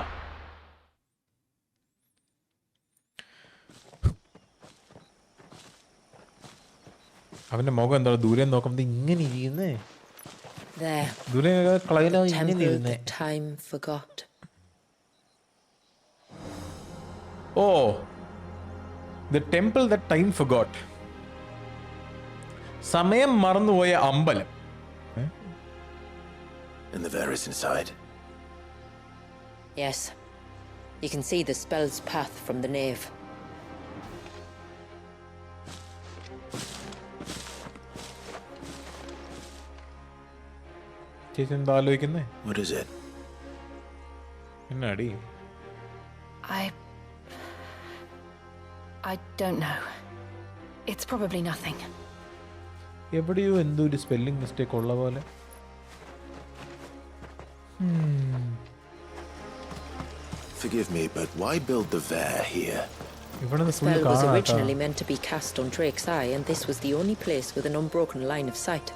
അവന്റെ മുഖം എന്താ ദൂരെ നോക്കുമ്പോ ഇങ്ങനെ ഇരിക്കുന്നേ. There. ദൂരെ കളയിലോ ഇങ്ങനെ Temple ഇരുന്നേ. that time forgot. Oh, the temple that time forgot. സമയം മറന്നുപോയ അമ്പലം. And the Varys inside. Yes. You can see the spell's path from the nave. ചേച്ചി എന്താ ആലോചിക്കുന്നേ? What is it? എന്നാടി? I don't know. It's probably nothing. എവിടെയോ എന്തോ ഒരു spelling mistake ഉള്ള പോലെ. Forgive me, but why build the Var here? The spell was originally meant to be cast on Drake's eye, and this was the only place with an unbroken line of sight.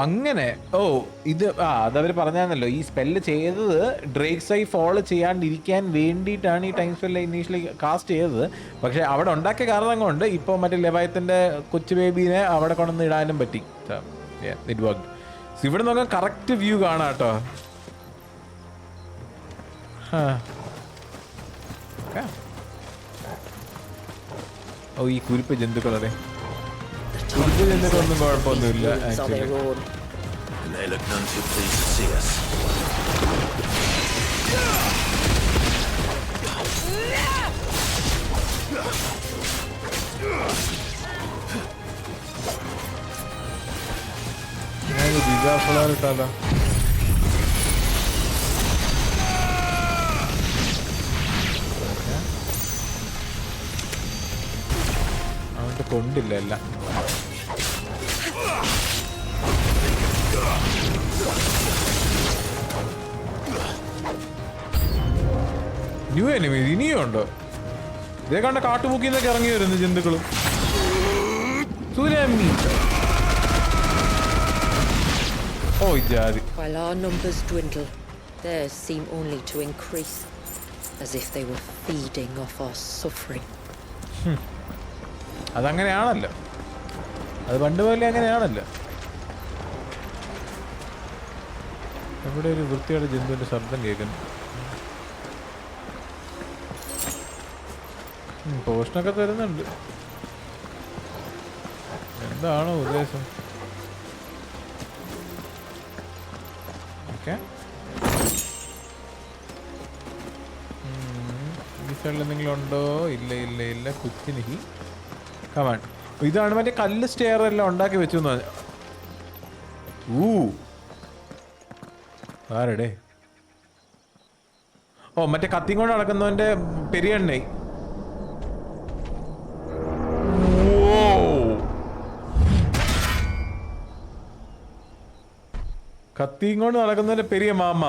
അങ്ങനെ. ഇത് അതവർ പറഞ്ഞാന്നല്ലോ, ഈ spell ചെയ്തത് Drake's I follow ചെയ്യാണ്ടിരിക്കാൻ വേണ്ടിയിട്ടാണ് ഈ time spell initially cast ചെയ്തത്. പക്ഷെ അവിടെ ഉണ്ടാക്കിയ കാരണം കൊണ്ട് ഇപ്പോൾ മറ്റേ ലെവയത്തിന്റെ കൊച്ചു ബേബീനെ അവിടെ കൊണ്ടുവന്ന് ഇടാനും പറ്റി. It work. ഇവിടെ നോക്കാൻ കറക്റ്റ് വ്യൂ കാണാം കേട്ടോ. ഈ കുരുപ്പ് ജന്തുക്കളെ ജന്തുക്കളൊന്നും കുഴപ്പമൊന്നുമില്ല actually. And they look none too pleased to see us. ബിജാ ഫ്ലവർ ഇട്ടാലോ? അവന്റെ കൊണ്ടില്ല എല്ലാം. ന്യൂ എനിമീസ് ഇനിയും ഉണ്ടോ? ഇതേ കണ്ട കാട്ടുമുക്കിൽ നിന്നൊക്കെ ഇറങ്ങി വരുന്നു ജന്തുക്കളും. സുനാമി. ഓ ജാതി. While our numbers dwindle, theirs seem only to increase, as if they were feeding off our suffering. അതങ്ങനെയാണല്ലോ, അത് പണ്ട് പോലെ അങ്ങനെയാണല്ലോ. ഇവിടെ ഒരു വൃത്തിയുടെ ജന്തുവിന്റെ ശബ്ദം കേൾക്കുന്നു. പോഷനൊക്കെ തരുന്നുണ്ട്. എന്താണോ ഉദ്ദേശം? ഓക്കെ, ഈ സൈഡിൽ എന്തെങ്കിലും ഉണ്ടോ? ഇല്ല ഇല്ല ഇല്ല. കുത്തിനിഹി കമാൻ. ഇതാണ് മറ്റേ കല്ല് സ്റ്റെയർ എല്ലാം ഉണ്ടാക്കി വെച്ചു. ആരടേ? ഓ മറ്റേ കത്തിയും കൊണ്ട് നടക്കുന്നവന്റെ പെരിയണ്ണേ. കത്തിയും കൊണ്ട് നടക്കുന്നതിന്റെ പെരിയ മാമ.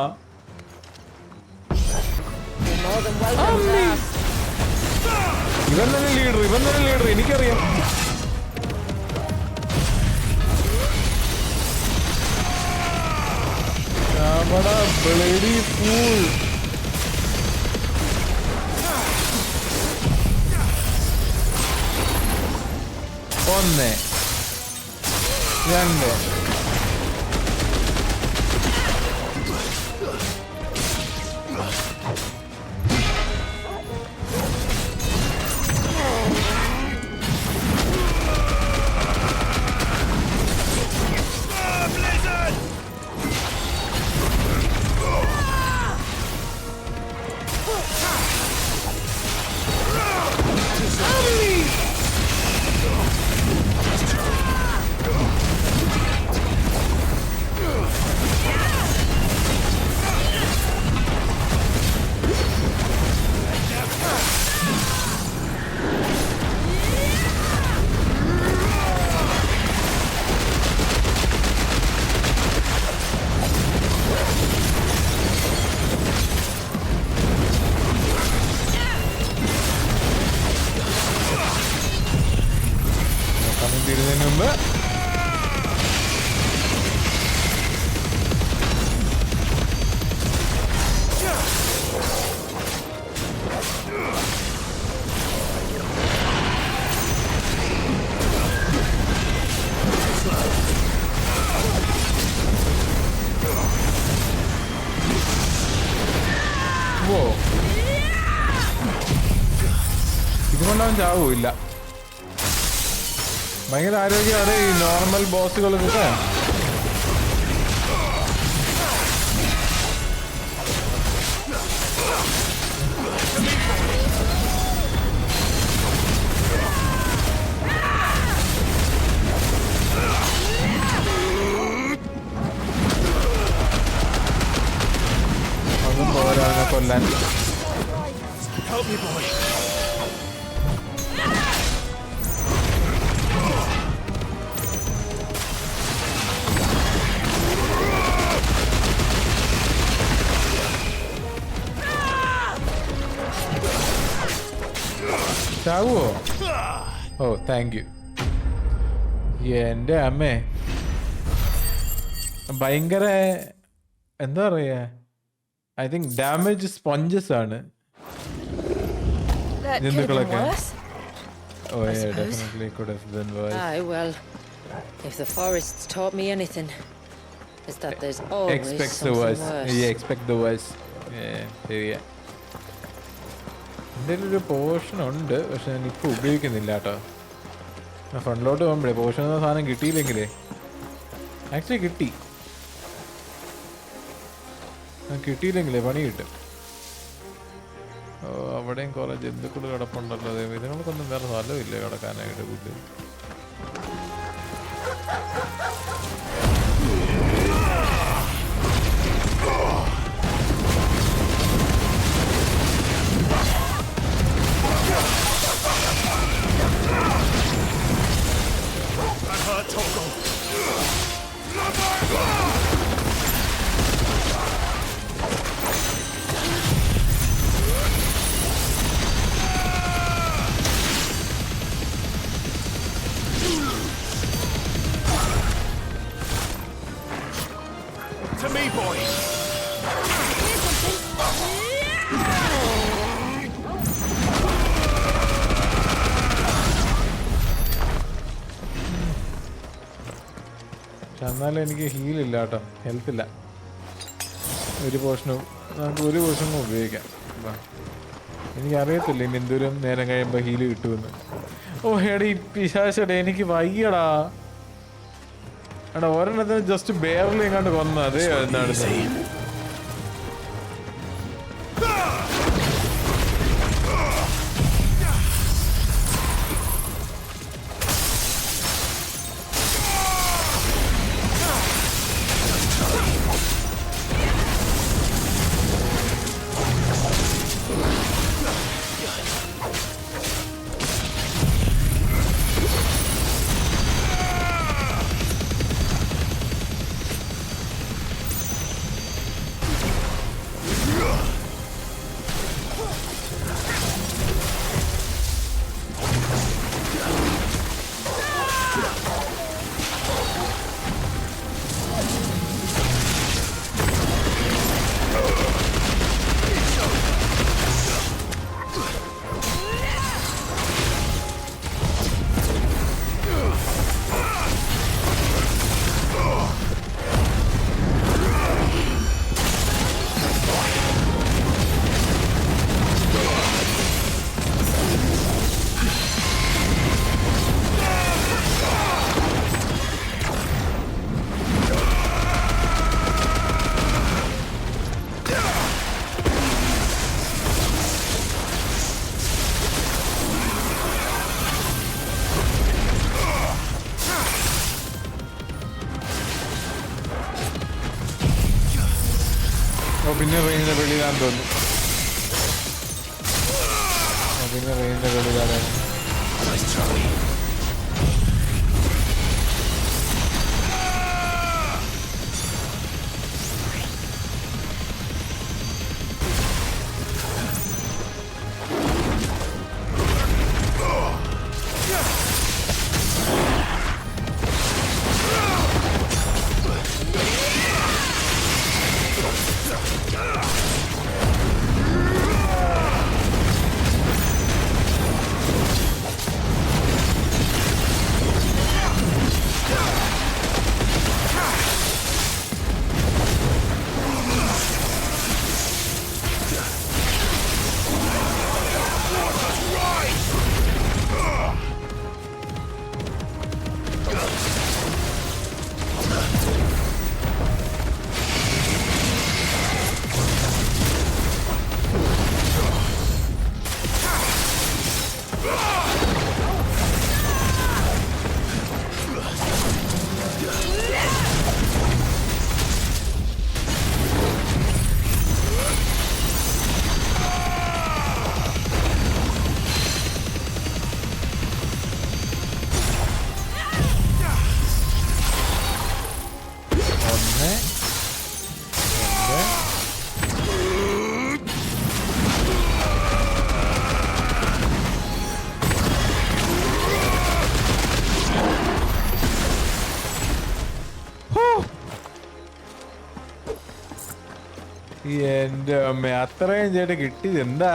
ഇവൻ തന്നെ ലീഡർ, ഇവൻ തന്നെ ലീഡർ, എനിക്കറിയാം. Bloody fool. ഒന്ന്, രണ്ട്, തീരുന്നതിന് മുമ്പ് ഇതുകൊണ്ടവൻ ചാവൂല്ല. ഭയങ്കര ആരോഗ്യമാണ് ഈ നോർമൽ ബോസുകൾക്കൊക്കെ. അതും പോരാ കൊല്ലാൻ. ചാവോ? ഓ താങ്ക് യു. എൻ്റെ അമ്മേ, ഭയങ്കര എന്താ പറയാ, ഐ തിങ്ക് ഡാമേജ് സ്പോഞ്ചസ് ആണ് ജന്തുക്കളൊക്കെ. ഓ definitely could have been worse. Aye, well, if the forest's taught me anything, is that there's always expect the something worst. worse. Yeah, expect the worst. ശരിയാ. എൻ്റെ ഒരു portion ഉണ്ട്, പക്ഷെ ഞാനിപ്പോൾ ഉപയോഗിക്കുന്നില്ല കേട്ടോ. ഫ്രണ്ടിലോട്ട് പോകുമ്പോഴേ പോർഷൻ എന്ന സാധനം കിട്ടിയില്ലെങ്കിലേ, ആക്ച്വലി കിട്ടിയില്ലെങ്കിലേ പണി കിട്ടും. ഓ അവിടെയും കുറേ ജന്തുക്കൾ കിടപ്പുണ്ടല്ലോ. ഇതിനൊന്നും വേറെ സ്ഥലമില്ല കിടക്കാനായിട്ട്. to me, boy. എന്നാലും എനിക്ക് ഹീലില്ല കേട്ടോ, ഹെൽത്ത് ഇല്ല. ഒരു പോർഷനും നമുക്ക് ഒരു പോർഷനും ഉപയോഗിക്കാം. എനിക്കറിയത്തില്ല ഇനി എന്തോരം നേരം കഴിയുമ്പോൾ ഹീല് കിട്ടുമെന്ന്. ഓ എടാ ഈ പിശാശടെ എനിക്ക് വയ്യടാ. എടാ ഒരെണ്ണത്തിന് ജസ്റ്റ് ബേറിൽ എങ്ങാണ്ട് കൊന്ന അതേ എന്താണ്. പിന്നെ റേഞ്ചിന്റെ വെളിയിലാന്ന് തോന്നുന്നു. പിന്നെ റേഞ്ചിന്റെ വെളിയിലാണ്. എൻ്റെ അമ്മ അത്രയും ചേട്ടൻ കിട്ടിയത് എന്താ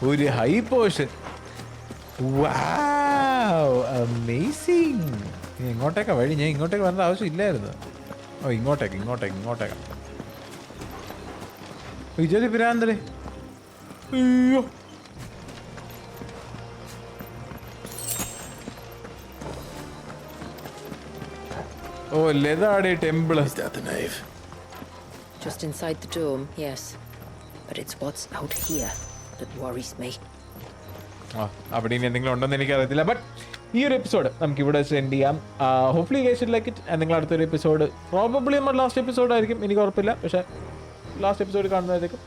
ഒരു ഹൈ പോർഷൻ. അമേസിങ്. ഇങ്ങോട്ടേക്കാ വഴി, ഞാൻ ഇങ്ങോട്ടേക്ക് വരേണ്ട ആവശ്യം ഇല്ലായിരുന്നു. ഓ ഇങ്ങോട്ടേക്കാ വിജയ് പിരാന്തരെ. അയ്യോ ഓ ലെതാടെ temple. Just inside the dome, yes. But it's what's out here that worries me. അവിടെ ഇനി എന്തെങ്കിലും ഉണ്ടെന്ന് എനിക്കറിയത്തില്ല. ബട്ട് ഈ ഒരു എപ്പിസോഡ് നമുക്ക് ഇവിടെ സെൻഡ് ചെയ്യാം. Hopefully guys would like it. നിങ്ങൾ അടുത്തൊരു എപ്പിസോഡ് പ്രോബബ്ലി നമ്മുടെ ലാസ്റ്റ് എപ്പിസോഡ് ആയിരിക്കും, എനിക്ക് ഉറപ്പില്ല. പക്ഷേ ലാസ്റ്റ് എപ്പിസോഡ് കാണുന്നതായിരിക്കും.